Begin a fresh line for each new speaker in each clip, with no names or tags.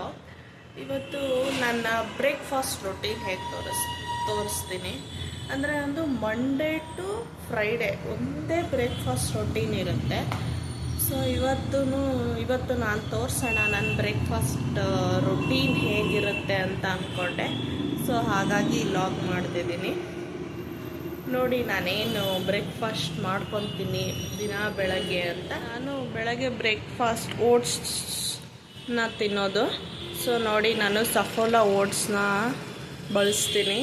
Vlog. ಇವತ್ತು ನನ್ನ breakfast routine ಹೇಗೆ ತೋರಿಸ್ತೀನಿ. ಅಂದರೆ ಒಂದು ಮಂಡೇ ಟು ಫ್ರೈಡೇ ಒಂದೇ ಬ್ರೇಕ್ಫಾಸ್ಟ್ ರೊಟೀನ್ ಇರುತ್ತೆ. ಸೊ ಇವತ್ತು ನಾನು ತೋರಿಸೋಣ ನನ್ನ ಬ್ರೇಕ್ಫಾಸ್ಟ್ ರೊಟೀನ್ ಹೇಗಿರುತ್ತೆ ಅಂತ ಅಂದ್ಕೊಂಡೆ. ಸೊ ಹಾಗಾಗಿ ಲಾಗ್ ಮಾಡ್ತಿದ್ದೀನಿ. ನೋಡಿ ನಾನೇನು ಬ್ರೇಕ್ಫಾಸ್ಟ್ ಮಾಡ್ಕೊತೀನಿ ದಿನ ಬೆಳಗ್ಗೆ ಅಂತ. ನಾನು ಬೆಳಗ್ಗೆ ಬ್ರೇಕ್ಫಾಸ್ಟ್ ಓಟ್ಸ್ನ ತಿನ್ನೋದು. ಸೊ ನೋಡಿ ನಾನು ಸಫೋಲಾ ಓಟ್ಸ್ನ ಬಳಸ್ತೀನಿ.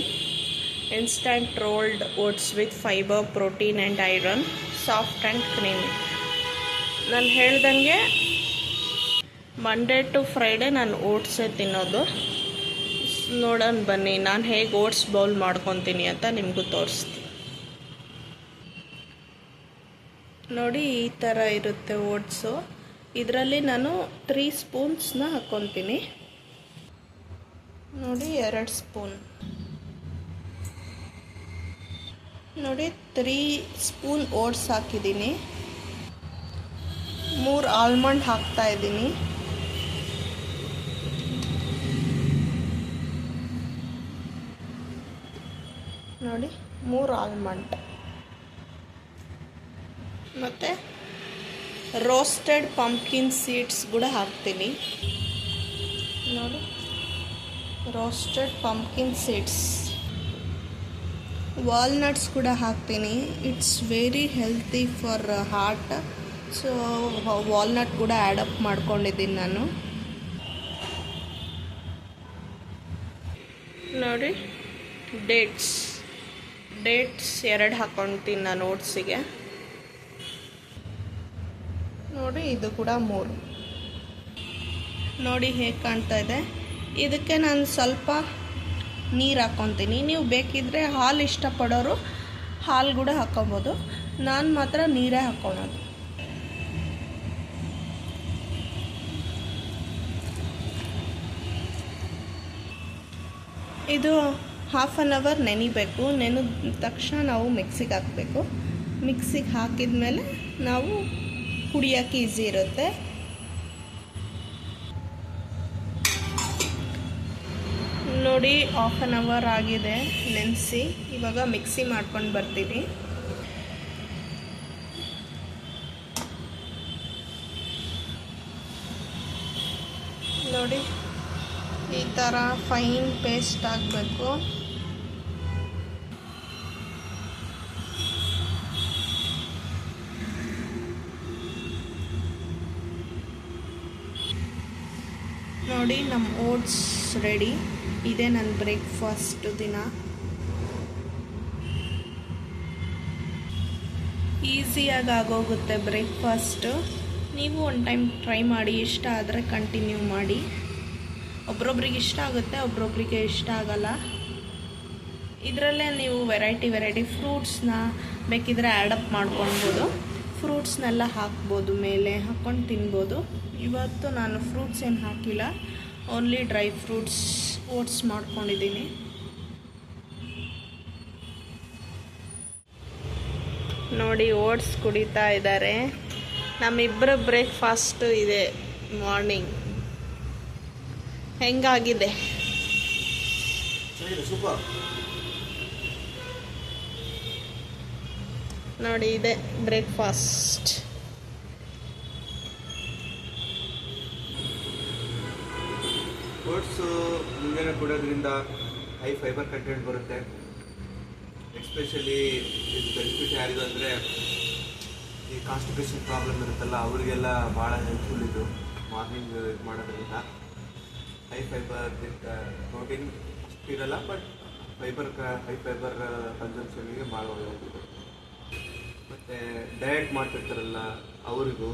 Instant rolled oats with fibre, protein and iron, soft and creamy. ನಾನು ಹೇಳ್ದಂಗೆ ಮಂಡೇ ಟು ಫ್ರೈಡೇ ನಾನು ಓಟ್ಸೇ ತಿನ್ನೋದು. ನೋಡೋಣ ಬನ್ನಿ ನಾನು ಹೇಗೆ ಓಟ್ಸ್ ಬೌಲ್ ಮಾಡ್ಕೊತೀನಿ ಅಂತ ನಿಮಗೂ ತೋರಿಸ್ತೀನಿ. ನೋಡಿ ಈ ಥರ ಇರುತ್ತೆ ಓಟ್ಸು. ಇದರಲ್ಲಿ ನಾನು 3 ಸ್ಪೂನ್ಸ್ನ ಹಾಕ್ಕೊತೀನಿ. ನೋಡಿ 2 ಸ್ಪೂನ್. ನೋಡಿ 3 ಸ್ಪೂನ್ ಓಟ್ಸ್ ಹಾಕಿದ್ದೀನಿ. 3 ಆಲ್ಮಂಡ್ ಹಾಕ್ತಾಯಿದ್ದೀನಿ. ನೋಡಿ 3 ಆಲ್ಮಂಡ್. ಮತ್ತು ರೋಸ್ಟೆಡ್ ಪಂಪ್ಕಿನ್ ಸೀಡ್ಸ್ ಕೂಡ ಹಾಕ್ತೀನಿ. ನೋಡಿ ರೋಸ್ಟೆಡ್ ಪಂಪ್ಕಿನ್ ಸೀಡ್ಸ್. ವಾಲ್ನಟ್ಸ್ ಕೂಡ ಹಾಕ್ತೀನಿ. It's very healthy for heart. So walnut ಕೂಡ ಆ್ಯಡಪ್ ಮಾಡ್ಕೊಂಡಿದ್ದೀನಿ ನಾನು. ನೋಡಿ ಡೇಟ್ಸ್ 2 ಹಾಕ್ಕೊಳ್ತೀನಿ ನಾನು ಓಟ್ಸಿಗೆ. ನೋಡಿ ಇದು ಕೂಡ 3. ನೋಡಿ ಹೇಗೆ ಕಾಣ್ತಾ ಇದೆ. ಇದಕ್ಕೆ ನಾನು ಸ್ವಲ್ಪ ನೀರು ಹಾಕ್ಕೊತೀನಿ. ನೀವು ಬೇಕಿದ್ದರೆ ಹಾಲು ಇಷ್ಟಪಡೋರು ಹಾಲು ಕೂಡ ಹಾಕ್ಕೊಬೋದು. ನಾನು ಮಾತ್ರ ನೀರೇ ಹಾಕ್ಕೊಳೋದು. ಇದು 1/2 ಅವರ್ ನೆನಿಬೇಕು. ನೆನೆದ ತಕ್ಷಣ ನಾವು ಮಿಕ್ಸಿಗೆ ಹಾಕಬೇಕು. ಮಿಕ್ಸಿಗೆ ಹಾಕಿದ ಮೇಲೆ ನಾವು ಕುಡಿಯೋಕ್ಕೆ ಈಸಿ ಇರುತ್ತೆ. ನೋಡಿ 1/2 ಅವರ್ ಆಗಿದೆ ನೆನೆಸಿ. ಇವಾಗ ಮಿಕ್ಸಿ ಮಾಡ್ಕೊಂಡು ಬರ್ತೀನಿ. ನೋಡಿ ಈ ಥರ ಫೈನ್ ಪೇಸ್ಟ್ ಆಗಬೇಕು. ನೋಡಿ ನಮ್ಮ ಓಟ್ಸ್ ರೆಡಿ. ಇದೇ ನನ್ನ ಬ್ರೇಕ್ಫಾಸ್ಟ್ ದಿನ. ಈಸಿಯಾಗಿ ಆಗೋಗುತ್ತೆ ಬ್ರೇಕ್ಫಾಸ್ಟು. ನೀವು ಒಂದು ಟೈಮ್ ಟ್ರೈ ಮಾಡಿ. ಇಷ್ಟ ಆದರೆ ಕಂಟಿನ್ಯೂ ಮಾಡಿ. ಒಬ್ರೊಬ್ರಿಗೆ ಇಷ್ಟ ಆಗುತ್ತೆ, ಒಬ್ರೊಬ್ರಿಗೆ ಇಷ್ಟ ಆಗಲ್ಲ. ಇದರಲ್ಲೇ ನೀವು ವೆರೈಟಿ ಫ್ರೂಟ್ಸ್ನ ಬೇಕಿದ್ರೆ ಆ್ಯಡಪ್ ಮಾಡ್ಕೊಳ್ಬೋದು. ಫ್ರೂಟ್ಸ್ನೆಲ್ಲ ಹಾಕ್ಬೋದು, ಮೇಲೆ ಹಾಕ್ಕೊಂಡು ತಿನ್ಬೋದು. ಇವತ್ತು ನಾನು ಫ್ರೂಟ್ಸ್ ಏನು ಹಾಕಿಲ್ಲ, ಓನ್ಲಿ ಡ್ರೈ ಫ್ರೂಟ್ಸ್ ಓಟ್ಸ್ ಮಾಡ್ಕೊಂಡಿದ್ದೀನಿ. ನೋಡಿ ಓಟ್ಸ್ ಕುಡಿತಾ ಇದ್ದಾರೆ. ನಮ್ಮಿಬ್ಬರ ಬ್ರೇಕ್ಫಾಸ್ಟು ಇದೆ ಮಾರ್ನಿಂಗ್. ಹೆಂಗಾಗಿದೆ? ನೋಡಿ ಇದೆ ಬ್ರೇಕ್ಫಾಸ್ಟ್.
ಓಟ್ಸು ಮುಂಜಾನೆ ಕೊಡೋದ್ರಿಂದ ಹೈ ಫೈಬರ್ ಕಂಟೆಂಟ್ ಬರುತ್ತೆ. ಎಸ್ಪೆಷಲಿ ಇದು ಬೆನಿಫಿಟ್ ಯಾರಿಗೂ ಅಂದರೆ ಈ ಕಾನ್ಸ್ಟಿಪೇಷನ್ ಪ್ರಾಬ್ಲಮ್ ಇರುತ್ತಲ್ಲ ಅವರಿಗೆಲ್ಲ ಭಾಳ ಹೆಲ್ಪ್ಫುಲ್ ಇದು ಮಾರ್ನಿಂಗ್ ಇದು ಮಾಡೋದ್ರಿಂದ. ಹೈ ಫೈಬರ್ ವಿತ್ ಪ್ರೋಟೀನ್ ಅಷ್ಟಿರಲ್ಲ, ಬಟ್ ಹೈ ಫೈಬರ್ ಕನ್ಸಂಪ್ಷನ್ಗೆ ಭಾಳ ಒಳ್ಳೆಯದು. ಮತ್ತು ಡಯಟ್ ಮಾಡ್ತಿರ್ತಾರಲ್ಲ ಅವರಿಗೂ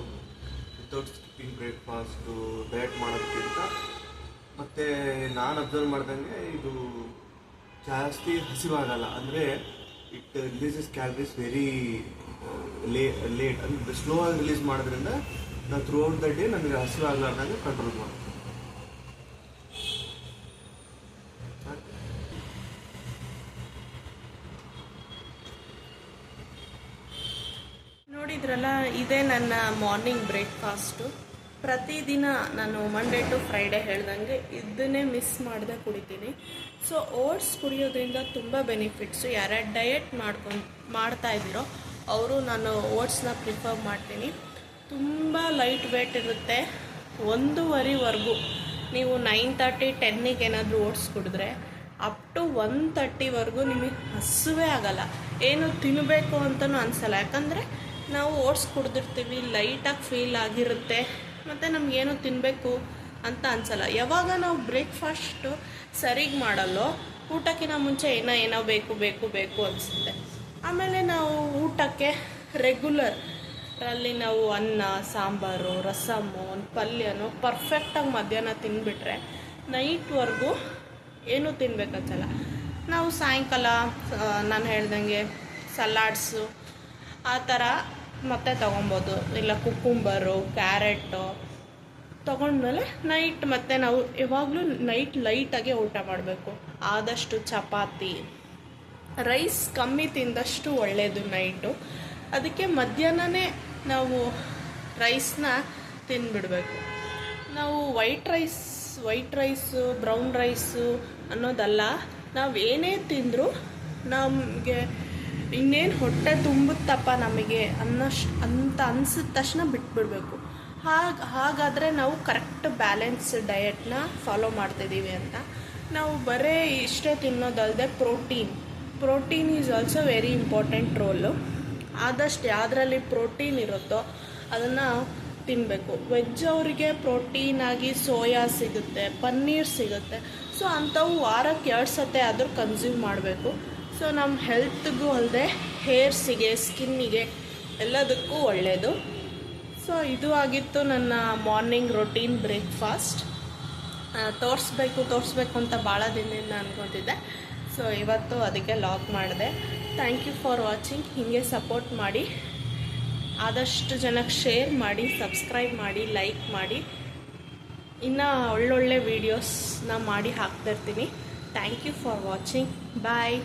ವಿತೌಟ್ ಸ್ಕಿಪ್ಪಿಂಗ್ ಬ್ರೇಕ್ಫಾಸ್ಟು ಡಯಟ್ ಮಾಡೋದಕ್ಕಿಂತ. ಮತ್ತು ನಾನು ಅಬ್ಸರ್ವ್ ಮಾಡ್ದಂಗೆ ಇದು ಜಾಸ್ತಿ ಹಸಿವಾಗಲ್ಲ. ಅಂದರೆ it releases calories very late. ಅಂದರೆ ಸ್ಲೋ ಆಗಿ ರಿಲೀಸ್ ಮಾಡೋದ್ರಿಂದ ನಾವು ಥ್ರೂ ಔಟ್ ದ ಡೇ ನನಗೆ ಹಸಿವಾಗಲಾರ್ದಂಗೆ ಕಂಟ್ರೋಲ್ ಮಾಡ್ತೀವಿ.
ನೋಡಿದ್ರಲ್ಲ, ಇದೇ ನನ್ನ ಮಾರ್ನಿಂಗ್ ಬ್ರೇಕ್ಫಾಸ್ಟು. ಪ್ರತಿದಿನ ನಾನು ಮಂಡೇ ಟು ಫ್ರೈಡೇ ಹೇಳ್ದಂಗೆ ಇದನ್ನೇ ಮಿಸ್ ಮಾಡದೆ ಕುಡಿತೀನಿ. ಸೊ ಓಟ್ಸ್ ಕುಡಿಯೋದ್ರಿಂದ ತುಂಬ ಬೆನಿಫಿಟ್ಸು. ಯಾರ್ಯಾರು ಡಯಟ್ ಮಾಡ್ತಾ ಇದ್ದೀರೋ ಅವರು ನಾನು ಓಟ್ಸ್ನ ಪ್ರಿಫರ್ ಮಾಡ್ತೀನಿ. ತುಂಬ ಲೈಟ್ ವೇಟ್ ಇರುತ್ತೆ. 1:15ವರೆಗೂ ನೀವು 9:30 10ಗೆ ಏನಾದರೂ ಓಟ್ಸ್ ಕುಡಿದ್ರೆ ಅಪ್ ಟು 1:30ವರೆಗೂ ನಿಮಗೆ ಹಸುವೇ ಆಗಲ್ಲ, ಏನು ತಿನ್ನಬೇಕು ಅಂತಲೂ ಅನಿಸಲ್ಲ. ಯಾಕಂದರೆ ನಾವು ಓಟ್ಸ್ ಕುಡಿದಿರ್ತೀವಿ, ಲೈಟಾಗಿ ಫೀಲ್ ಆಗಿರುತ್ತೆ, ಮತ್ತು ನಮಗೇನು ತಿನ್ನಬೇಕು ಅಂತ ಅನಿಸಲ್ಲ. ಯಾವಾಗ ನಾವು ಬ್ರೇಕ್ಫಾಸ್ಟು ಸರಿಗೆ ಮಾಡಲ್ಲೋ ಊಟಕ್ಕಿಂತ ಮುಂಚೆ ಏನೋ ಬೇಕು ಅನಿಸುತ್ತೆ. ಆಮೇಲೆ ನಾವು ಊಟಕ್ಕೆ ರೆಗ್ಯುಲರ್ ಅಲ್ಲಿ ನಾವು ಅನ್ನ, ಸಾಂಬಾರು, ರಸಮ್ಮು, ಒಂದು ಪಲ್ಯನೋ ಪರ್ಫೆಕ್ಟಾಗಿ ಮಧ್ಯಾಹ್ನ ತಿಂದುಬಿಟ್ರೆ ನೈಟ್ವರೆಗೂ ಏನೂ ತಿನ್ಬೇಕನ್ಸಲ್ಲ. ನಾವು ಸಾಯಂಕಾಲ ನಾನು ಹೇಳ್ದಂಗೆ ಸಲಾಡ್ಸು ಆ ಥರ ಮತ್ತೆ ತೊಗೊಬೋದು, ಇಲ್ಲ ಕುಕ್ಕುಂಬರು, ಕ್ಯಾರೆಟು ತೊಗೊಂಡ್ಮೇಲೆ ನೈಟ್ ಮತ್ತೆ ನಾವು ಯಾವಾಗಲೂ ನೈಟ್ ಲೈಟಾಗೆ ಊಟ ಮಾಡಬೇಕು. ಆದಷ್ಟು ಚಪಾತಿ, ರೈಸ್ ಕಮ್ಮಿ ತಿಂದಷ್ಟು ಒಳ್ಳೆಯದು ನೈಟು. ಅದಕ್ಕೆ ಮಧ್ಯಾಹ್ನನೇ ನಾವು ರೈಸ್ನ ತಿಂದುಬಿಡಬೇಕು. ನಾವು ವೈಟ್ ರೈಸು ಬ್ರೌನ್ ರೈಸು ಅನ್ನೋದಲ್ಲ, ನಾವು ಏನೇ ತಿಂದರೂ ನಮಗೆ ಇನ್ನೇನು ಹೊಟ್ಟೆ ತುಂಬುತ್ತಪ್ಪ ನಮಗೆ ಅಂತ ಅನಿಸಿದ ತಕ್ಷಣ ಬಿಟ್ಬಿಡಬೇಕು. ಹಾಗಾದರೆ ನಾವು ಕರೆಕ್ಟ್ ಬ್ಯಾಲೆನ್ಸ್ ಡಯಟ್ನ ಫಾಲೋ ಮಾಡ್ತಿದ್ದೀವಿ ಅಂತ. ನಾವು ಬರೀ ಇಷ್ಟೇ ತಿನ್ನೋದಲ್ಲದೆ protein is also very important role. ಆದಷ್ಟು ಯಾವುದರಲ್ಲಿ ಪ್ರೋಟೀನ್ ಇರುತ್ತೋ ಅದನ್ನು ತಿನ್ನಬೇಕು. ವೆಜ್ ಅವರಿಗೆ ಪ್ರೋಟೀನಾಗಿ ಸೋಯಾ ಸಿಗುತ್ತೆ, ಪನ್ನೀರ್ ಸಿಗುತ್ತೆ. ಸೊ ಅಂಥವು ವಾರಕ್ಕೆ 2 ಸತಿ ಆದರೂ ಕನ್ಸ್ಯೂಮ್ ಮಾಡಬೇಕು. ಸೊ ನಮ್ಮ ಹೆಲ್ತ್ಗೂ ಅಲ್ಲದೆ ಹೇರ್ಸಿಗೆ, ಸ್ಕಿನ್ನಿಗೆ ಎಲ್ಲದಕ್ಕೂ ಒಳ್ಳೆಯದು. ಸೊ ಇದು ಆಗಿತ್ತು ನನ್ನ ಮಾರ್ನಿಂಗ್ ರೊಟೀನ್ ಬ್ರೇಕ್ಫಾಸ್ಟ್. ತೋರಿಸ್ಬೇಕು ಅಂತ ಭಾಳ ದಿನದಿಂದ ಅಂದ್ಕೊತಿದ್ದೆ. ಸೊ ಇವತ್ತು ಅದಕ್ಕೆ ಲಾಗ್ ಮಾಡಿದೆ. Thank you for watching. ಹೀಗೆ ಸಪೋರ್ಟ್ ಮಾಡಿ, ಆದಷ್ಟು ಜನಕ್ಕೆ ಶೇರ್ ಮಾಡಿ, ಸಬ್ಸ್ಕ್ರೈಬ್ ಮಾಡಿ, ಲೈಕ್ ಮಾಡಿ. ಇನ್ನೂ ಒಳ್ಳೊಳ್ಳೆ ವೀಡಿಯೋಸ್ನ ಮಾಡಿ ಹಾಕ್ತಾಯಿರ್ತೀನಿ. Thank you for watching. Bye.